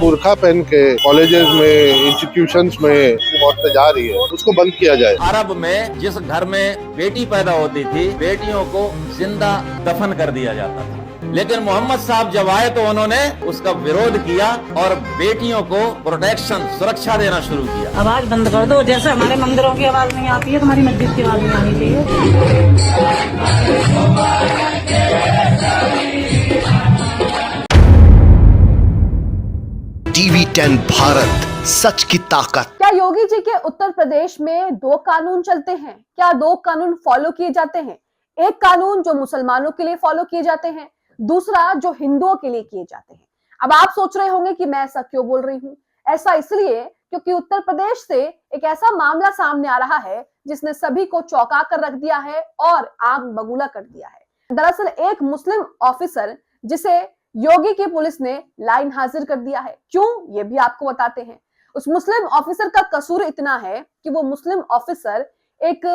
बुरखा पहन के कॉलेजेस में, इंस्टीट्यूशंस में औरतें जा रही है, उसको बंद किया जाए। अरब में जिस घर में बेटी पैदा होती थी, बेटियों को जिंदा दफन कर दिया जाता था, लेकिन मोहम्मद साहब जब आए तो उन्होंने उसका विरोध किया और बेटियों को प्रोटेक्शन, सुरक्षा देना शुरू किया। आवाज बंद कर दो, जैसे हमारे मंदिरों की आवाज नहीं आती है, तुम्हारी मस्जिद की आवाज नहीं आनी चाहिए। TV10 भारत, सच की ताकत। क्या योगी जी के उत्तर प्रदेश में दो कानून चलते हैं? क्या दो कानून फॉलो किए जाते हैं? एक कानून जो मुसलमानों के लिए फॉलो किए जाते हैं, दूसरा जो हिंदुओं के लिए किए जाते हैं। अब आप सोच रहे होंगे कि मैं ऐसा क्यों बोल रही हूँ। ऐसा इसलिए क्योंकि उत्तर प्रदेश से एक ऐसा मामला सामने आ रहा है जिसने सभी को चौंका कर रख दिया है और आग बबूला कर दिया है। दरअसल एक मुस्लिम ऑफिसर जिसे योगी की पुलिस ने लाइन हाजिर कर दिया है। क्यों, ये भी आपको बताते हैं। उस मुस्लिम ऑफिसर का कसूर इतना है कि वो मुस्लिम ऑफिसर एक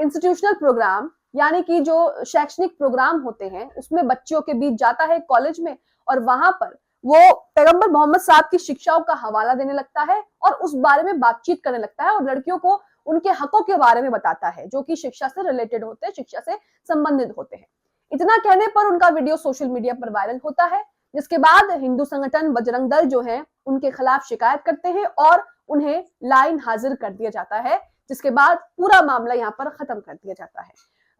इंस्टीट्यूशनल प्रोग्राम, यानी कि जो शैक्षणिक प्रोग्राम होते हैं, उसमें बच्चों के बीच जाता है कॉलेज में, और वहां पर वो पैगंबर मोहम्मद साहब की शिक्षाओं का हवाला देने लगता है और उस बारे में बातचीत करने लगता है और लड़कियों को उनके हकों के बारे में बताता है जो कि शिक्षा से रिलेटेड होते हैं, शिक्षा से संबंधित होते हैं। इतना कहने पर उनका वीडियो सोशल मीडिया पर वायरल होता है, जिसके बाद हिंदू संगठन बजरंग दल जो है उनके खिलाफ शिकायत करते हैं और उन्हें लाइन हाजिर कर दिया जाता है, जिसके बाद पूरा मामला यहाँ पर खत्म कर दिया जाता है।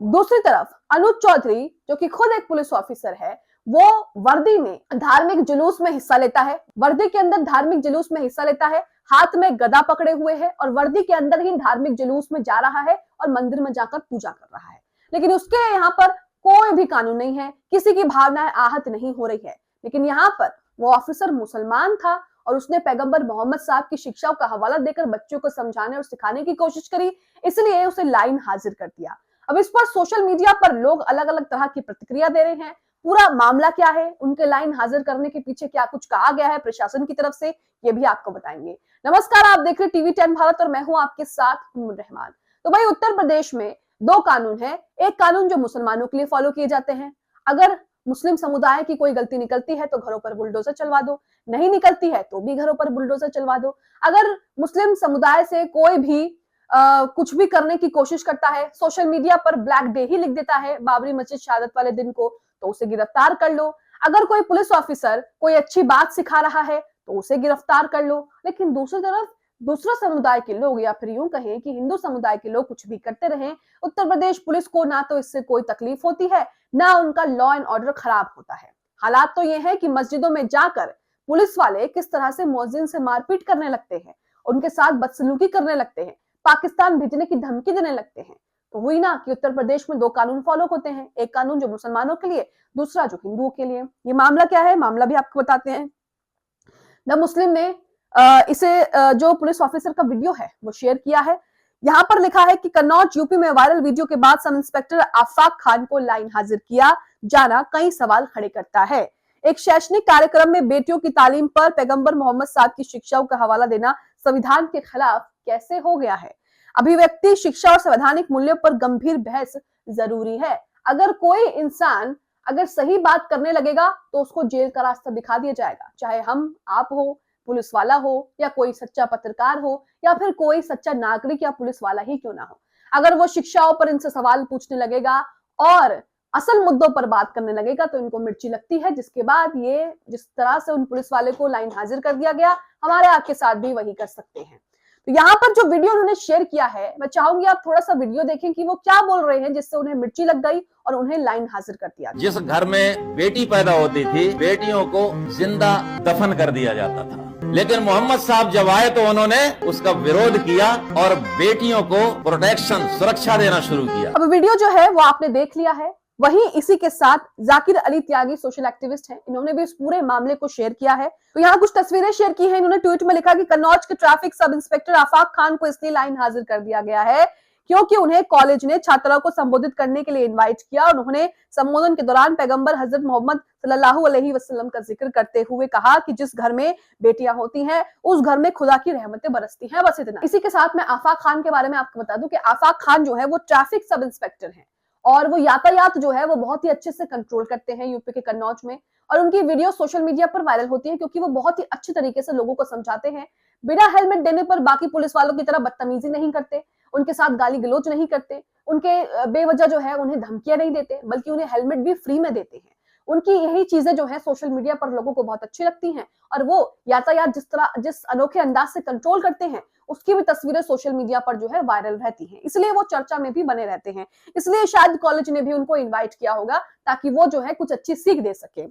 दूसरी तरफ अनुज चौधरी जो कि खुद एक पुलिस ऑफिसर है, वो वर्दी में धार्मिक जुलूस में हिस्सा लेता है, वर्दी के अंदर धार्मिक जुलूस में हिस्सा लेता है, हाथ में गदा पकड़े हुए है और वर्दी के अंदर ही धार्मिक जुलूस में जा रहा है और मंदिर में जाकर पूजा कर रहा है। लेकिन उसके यहाँ पर कोई भी कानून नहीं है, किसी की भावनाएं आहत नहीं हो रही है। लेकिन यहाँ पर वो ऑफिसर मुसलमान था और उसने पैगंबर मोहम्मद साहब की शिक्षाओं का हवाला देकर बच्चों को समझाने और सिखाने की कोशिश करी, इसलिए उसे लाइन हाजिर कर दिया। अब इस पर सोशल मीडिया पर लोग अलग अलग तरह की प्रतिक्रिया दे रहे हैं। पूरा मामला क्या है, उनके लाइन हाजिर करने के पीछे क्या कुछ कहा गया है प्रशासन की तरफ से, ये भी आपको बताएंगे। नमस्कार, आप देख रहे TV10 भारत और मैं हूं आपके साथ रहमान। तो भाई उत्तर प्रदेश में दो कानून है। एक कानून जो मुसलमानों के लिए फॉलो किए जाते हैं, अगर मुस्लिम समुदाय की कोई गलती निकलती है तो घरों पर बुलडोजर चलवा दो, नहीं निकलती है तो भी घरों पर बुलडोजर चलवा दो। अगर मुस्लिम समुदाय से कोई भी कुछ भी करने की कोशिश करता है, सोशल मीडिया पर ब्लैक डे ही लिख देता है बाबरी मस्जिद शहादत वाले दिन को, तो उसे गिरफ्तार कर लो। अगर कोई पुलिस ऑफिसर कोई अच्छी बात सिखा रहा है तो उसे गिरफ्तार कर लो। लेकिन दूसरी तरफ दूसरा समुदाय के लोग, या फिर यूं कहें कि हिंदू समुदाय के लोग कुछ भी करते रहें, उत्तर प्रदेश पुलिस को ना तो इससे कोई तकलीफ होती है, ना उनका लॉ एंड ऑर्डर खराब होता है। हालात तो ये है कि मस्जिदों में जाकर पुलिस वाले किस तरह से मुअज्जिन से मारपीट करने लगते हैं, उनके साथ बदसलूकी करने लगते हैं, पाकिस्तान भेजने की धमकी देने लगते हैं। तो हुई ना कि उत्तर प्रदेश में दो कानून फॉलो होते हैं, एक कानून जो मुसलमानों के लिए, दूसरा जो हिंदुओं के लिए। ये मामला क्या है, मामला भी आपको बताते हैं। द मुस्लिम ने इसे जो पुलिस ऑफिसर का वीडियो है वो शेयर किया है। यहाँ पर लिखा है कि कन्नौज यूपी में वायरल वीडियो के बाद सब इंस्पेक्टर आफाक खान को लाइन हाजिर किया जाना कई सवाल खड़े करता है। एक शैक्षणिक कार्यक्रम में बेटियों की तालीम पर पैगंबर मोहम्मद साहब की शिक्षाओं का हवाला देना संविधान के खिलाफ कैसे हो गया है? अभिव्यक्ति, शिक्षा और संवैधानिक मूल्यों पर गंभीर बहस जरूरी है। अगर कोई इंसान अगर सही बात करने लगेगा तो उसको जेल का रास्ता दिखा दिया जाएगा, चाहे हम, आप हो, पुलिस वाला हो, या कोई सच्चा पत्रकार हो, या फिर कोई सच्चा नागरिक या पुलिस वाला ही क्यों ना हो। अगर वो शिक्षाओं पर इनसे सवाल पूछने लगेगा और असल मुद्दों पर बात करने लगेगा तो इनको मिर्ची लगती है, जिसके बाद ये जिस तरह से उन पुलिस वाले को लाइन हाजिर कर दिया गया, हमारे आपके साथ भी वही कर सकते हैं। तो यहाँ पर जो वीडियो उन्होंने शेयर किया है, मैं चाहूंगी आप थोड़ा सा वीडियो देखें कि वो क्या बोल रहे हैं जिससे उन्हें मिर्ची लग गई और उन्हें लाइन हाजिर कर दिया। जिस घर में बेटी पैदा होती थी, बेटियों को जिंदा दफन कर दिया जाता था, लेकिन मोहम्मद साहब जब आए तो उन्होंने उसका विरोध किया और बेटियों को प्रोटेक्शन, सुरक्षा देना शुरू किया। अब वीडियो जो है वो आपने देख लिया है। वहीं इसी के साथ जाकिर अली त्यागी सोशल एक्टिविस्ट हैं, इन्होंने भी इस पूरे मामले को शेयर किया है। तो यहाँ कुछ तस्वीरें शेयर की हैं। इन्होंने ट्वीट में लिखा कि कन्नौज के ट्रैफिक सब इंस्पेक्टर आफाक खान को इसलिए लाइन हाजिर कर दिया गया है क्योंकि उन्हें कॉलेज ने छात्राओं को संबोधित करने के लिए इनवाइट किया और उन्होंने संबोधन के दौरान पैगंबर हजरत मोहम्मद सल्लल्लाहु अलैहि वसल्लम का जिक्र करते हुए कहा कि जिस घर में बेटियां होती हैं उस घर में खुदा की रहमतें बरसती हैं। बस इतना। इसी के साथ मैं आफाक खान के बारे में आपको बता दूं कि आफाक खान जो है वो ट्रैफिक सब इंस्पेक्टर हैं और वो यातायात जो है वो बहुत ही अच्छे से कंट्रोल करते हैं यूपी के कन्नौज में। और उनकी वीडियो सोशल मीडिया पर वायरल होती है क्योंकि वो बहुत ही अच्छे तरीके से लोगों को समझाते हैं। बिना हेलमेट देने पर बाकी पुलिस वालों की तरह बदतमीजी नहीं करते, उनके साथ गाली गलौज नहीं करते, उनके बेवजह जो है उन्हें धमकियां नहीं देते, बल्कि उन्हें हेलमेट भी फ्री में देते हैं। उनकी यही चीजें जो है सोशल मीडिया पर लोगों को बहुत अच्छी लगती हैं और वो यातायात जिस अनोखे अंदाज से कंट्रोल करते हैं उसकी भी तस्वीरें सोशल मीडिया पर जो है वायरल रहती हैं, इसलिए वो चर्चा में भी बने रहते हैं। इसलिए शायद कॉलेज ने भी उनको इनवाइट किया होगा ताकि वो जो है कुछ अच्छी सीख दे सके।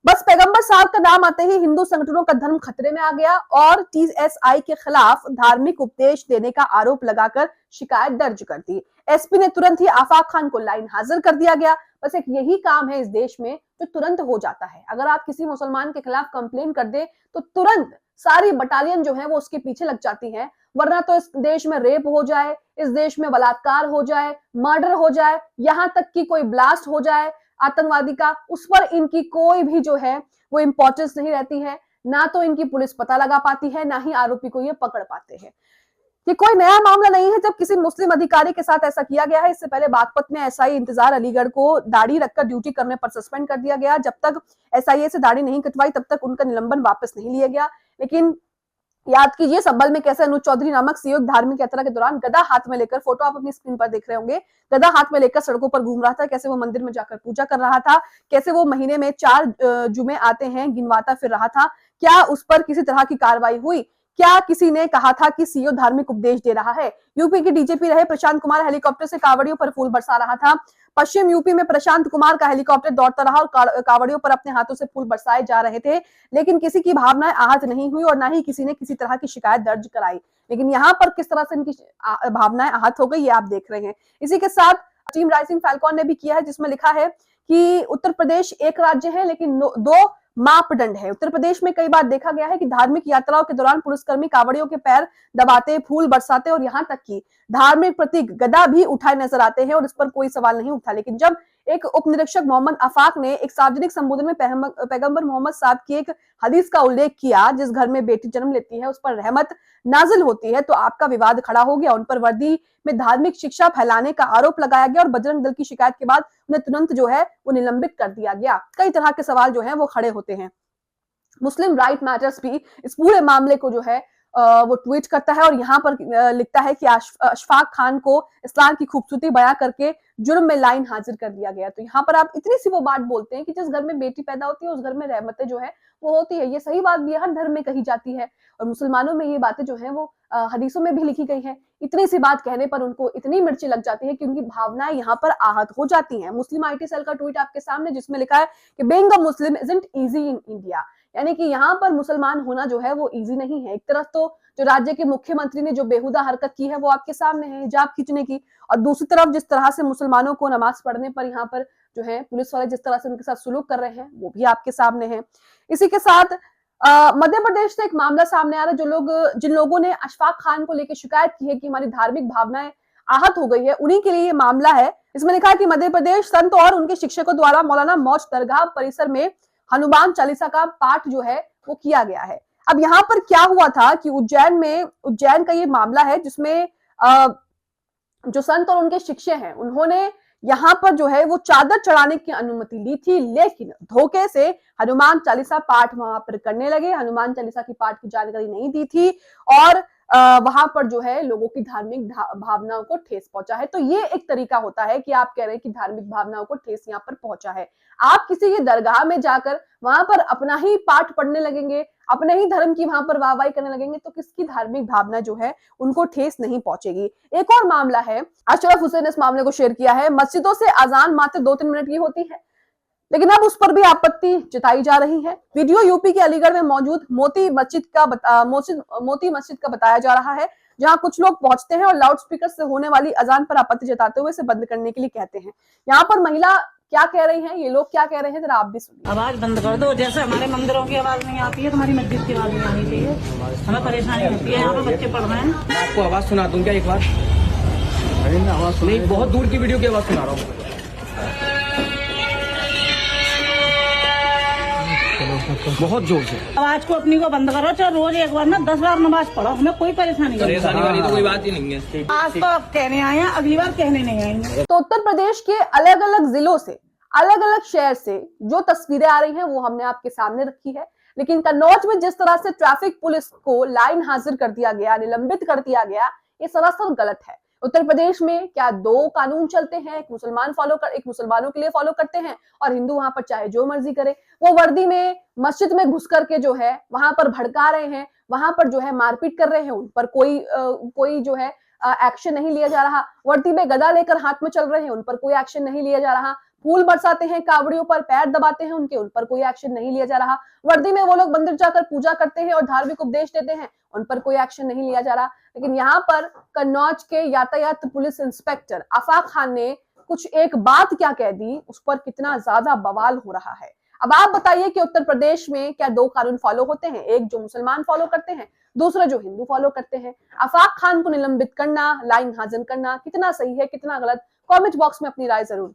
बस पैगंबर साहब का नाम आते ही हिंदू संगठनों का धर्म खतरे में आ गया और टीएसआई के खिलाफ धार्मिक उपदेश देने का आरोप लगाकर शिकायत दर्ज कर दी। एसपी ने तुरंत ही आफाक खान को लाइन हाजिर कर दिया गया। बस एक यही काम है इस देश में जो तुरंत हो जाता है। अगर आप किसी मुसलमान के खिलाफ कंप्लेन कर दे तो तुरंत सारी बटालियन जो है वो उसके पीछे लग जाती है, वरना तो इस देश में रेप हो जाए, इस देश में बलात्कार हो जाए, मर्डर हो जाए, यहाँ तक कि कोई ब्लास्ट हो जाए आतंकवादी का, उस पर इनकी कोई भी जो है वो इंपॉर्टेंस नहीं रहती है। ना तो इनकी पुलिस पता लगा पाती है, ना ही आरोपी को ये पकड़ पाते हैं। ये कोई नया मामला नहीं है जब किसी मुस्लिम अधिकारी के साथ ऐसा किया गया है। इससे पहले बागपत में एसआई इंतजार अलीगढ़ को दाढ़ी रखकर ड्यूटी करने पर सस्पेंड कर दिया गया। जब तक एसआईए से दाढ़ी नहीं कटवाई तब तक उनका निलंबन वापस नहीं लिया गया। लेकिन याद कीजिए संभल में कैसे अनुज चौधरी नामक सीओ धार्मिक यात्रा के दौरान गदा हाथ में लेकर, फोटो आप अपनी स्क्रीन पर देख रहे होंगे, गदा हाथ में लेकर सड़कों पर घूम रहा था, कैसे वो मंदिर में जाकर पूजा कर रहा था, कैसे वो महीने में 4 जुमे आते हैं गिनवाता फिर रहा था। क्या उस पर किसी तरह की कार्रवाई हुई? क्या किसी ने कहा था कि सीओ धार्मिक उपदेश दे रहा है? यूपी के डीजीपी रहे प्रशांत कुमार हेलीकॉप्टर से कावड़ियों पर फूल बरसा रहा था। पश्चिम यूपी में प्रशांत कुमार का हेलीकॉप्टर दौड़ता रहा और कावड़ियों पर अपने हाथों से फूल बरसाए जा रहे थे, लेकिन किसी की भावनाएं आहत नहीं हुई और ना ही किसी ने किसी तरह की शिकायत दर्ज कराई। लेकिन यहाँ पर किस तरह से इनकी भावनाएं आहत हो गई ये आप देख रहे हैं। इसी के साथ टीम राइजिंग फैल्कॉन ने भी किया है जिसमें लिखा है कि उत्तर प्रदेश एक राज्य है लेकिन 2 मापदंड है। उत्तर प्रदेश में कई बार देखा गया है कि धार्मिक यात्राओं के दौरान पुलिसकर्मी कावड़ियों के पैर दबाते, फूल बरसाते और यहाँ तक कि धार्मिक प्रतीक गदा भी उठाए नजर आते हैं और इस पर कोई सवाल नहीं उठा। लेकिन जब एक उप निरीक्षक मोहम्मद आफाक ने एक सार्वजनिक संबोधन में पैगंबर मोहम्मद साहब की एक हदीस का उल्लेख किया, जिस घर में बेटी जन्म लेती है उस पर रहमत नाजिल होती है, तो आपका विवाद खड़ा हो गया। उन पर वर्दी में धार्मिक शिक्षा फैलाने का आरोप लगाया गया और बजरंग दल की शिकायत के बाद उन्हें तुरंत जो है वो निलंबित कर दिया गया। कई तरह के सवाल जो है वो खड़े होते हैं। मुस्लिम राइट मैटर्स भी इस पूरे मामले को जो है वो ट्वीट करता है और यहाँ पर लिखता है कि अशफाक खान को इस्लाम की खूबसूरती बयां करके जुर्म में लाइन हाजिर कर दिया गया। तो यहाँ पर आप इतनी सी वो बात बोलते हैं कि जिस घर में बेटी पैदा होती है उस घर में रहमतें जो है वो होती है। ये सही बात भी हर धर्म में कही जाती है और मुसलमानों में ये बातें जो है वो हदीसों में भी लिखी गई है। इतनी सी बात कहने पर उनको इतनी मिर्ची लग जाती है कि उनकी भावनाएं यहाँ पर आहत हो जाती हैं। मुस्लिम आईटी सेल का ट्वीट आपके सामने जिसमें लिखा है कि being a Muslim isn't easy in India, यानी कि यहाँ पर मुसलमान होना जो है वो इजी नहीं है। एक तरफ तो जो राज्य के मुख्यमंत्री ने जो बेहुदा हरकत की है वो आपके सामने है हिजाब खींचने की, और दूसरी तरफ जिस तरह से मुसलमानों को नमाज पढ़ने पर यहाँ पर जो है पुलिस वाले जिस तरह से उनके साथ सुलूक कर रहे हैं वो भी आपके सामने है। इसी के साथ मध्य प्रदेश से एक मामला सामने आ रहा है। जिन लोगों ने अशफाक खान को लेकर शिकायत की है कि हमारी धार्मिक भावनाएं आहत हो गई है, उन्हीं के लिए ये मामला है। इसमें लिखा है कि मध्य प्रदेश संत और उनके शिक्षकों द्वारा मौलाना मौज दरगाह परिसर में हनुमान चालीसा का पाठ जो है वो किया गया है। अब यहाँ पर क्या हुआ था कि उज्जैन का ये मामला है जिसमें जो संत और उनके शिष्य हैं उन्होंने यहाँ पर जो है वो चादर चढ़ाने की अनुमति ली थी, लेकिन धोखे से हनुमान चालीसा पाठ वहां पर करने लगे। हनुमान चालीसा की पाठ की जानकारी नहीं दी थी और वहां पर जो है लोगों की धार्मिक भावनाओं को ठेस पहुंचा है। तो ये एक तरीका होता है कि आप कह रहे हैं कि धार्मिक भावनाओं को ठेस यहाँ पर पहुंचा है। आप किसी की दरगाह में जाकर वहां पर अपना ही पाठ पढ़ने लगेंगे, अपने ही धर्म की वहां पर वाहवाही करने लगेंगे तो किसकी धार्मिक भावना जो है उनको ठेस नहीं पहुंचेगी। एक और मामला है, अशरफ हुसैन ने इस मामले को शेयर किया है। मस्जिदों से अजान मात्र 2-3 मिनट की होती है, लेकिन अब उस पर भी आपत्ति जताई जा रही है। वीडियो यूपी के अलीगढ़ में मौजूद मोती मस्जिद का बताया जा रहा है, जहां कुछ लोग पहुंचते हैं और लाउडस्पीकर से होने वाली अजान पर आपत्ति जताते हुए इसे बंद करने के लिए कहते हैं। यहाँ पर महिला क्या कह रही हैं, ये लोग क्या कह रहे हैं, जरा आप भी सुनिए। आवाज बंद कर दो। जैसे हमारे मंदिरों की आवाज नहीं आती है तुम्हारी मस्जिद की आवाज नहीं आनी चाहिए, हमें परेशानी होती है। यहाँ पे बच्चे पढ़ रहे हैं। मैं आपको आवाज सुना दूं क्या एक बार? नहीं, बहुत दूर की वीडियो की आवाज सुना रहा हूँ। बहुत जोर से आवाज को अपनी को बंद करो, चाहे रोज एक बार ना 10 बार नमाज पढ़ो, हमें कोई परेशानी वाली तो कोई बात ही नहीं है। आज तो कहने आए हैं, अगली बार कहने नहीं आएंगे। तो उत्तर प्रदेश के अलग अलग जिलों से अलग अलग शहर से जो तस्वीरें आ रही हैं वो हमने आपके सामने रखी है, लेकिन कन्नौज में जिस तरह से ट्रैफिक पुलिस को लाइन हाजिर कर दिया गया, निलंबित कर दिया गया, ये सरासर गलत है। उत्तर प्रदेश में क्या दो कानून चलते हैं? एक मुसलमानों के लिए फॉलो करते हैं और हिंदू वहां पर चाहे जो मर्जी करे। वो वर्दी में मस्जिद में घुस करके जो है वहां पर भड़का रहे हैं, वहां पर जो है मारपीट कर रहे हैं, उन पर कोई जो है एक्शन नहीं लिया जा रहा। वर्दी में गदा लेकर हाथ में चल रहे हैं, उन पर कोई एक्शन नहीं लिया जा रहा। फूल बरसाते हैं कावड़ियों पर, पैर दबाते हैं उनके, उन पर कोई एक्शन नहीं लिया जा रहा। वर्दी में वो लोग मंदिर जाकर पूजा करते हैं और धार्मिक उपदेश देते हैं, उन पर कोई एक्शन नहीं लिया जा रहा। लेकिन यहाँ पर कन्नौज के यातायात पुलिस इंस्पेक्टर आफाक खान ने कुछ एक बात क्या कह दी, उस पर कितना ज्यादा बवाल हो रहा है। अब आप बताइए कि उत्तर प्रदेश में क्या दो कानून फॉलो होते हैं? एक जो मुसलमान फॉलो करते हैं, दूसरा जो हिंदू फॉलो करते हैं। आफाक खान को निलंबित करना, लाइन हाजिर करना कितना सही है, कितना गलत? कमेंट बॉक्स में अपनी राय जरूर दें।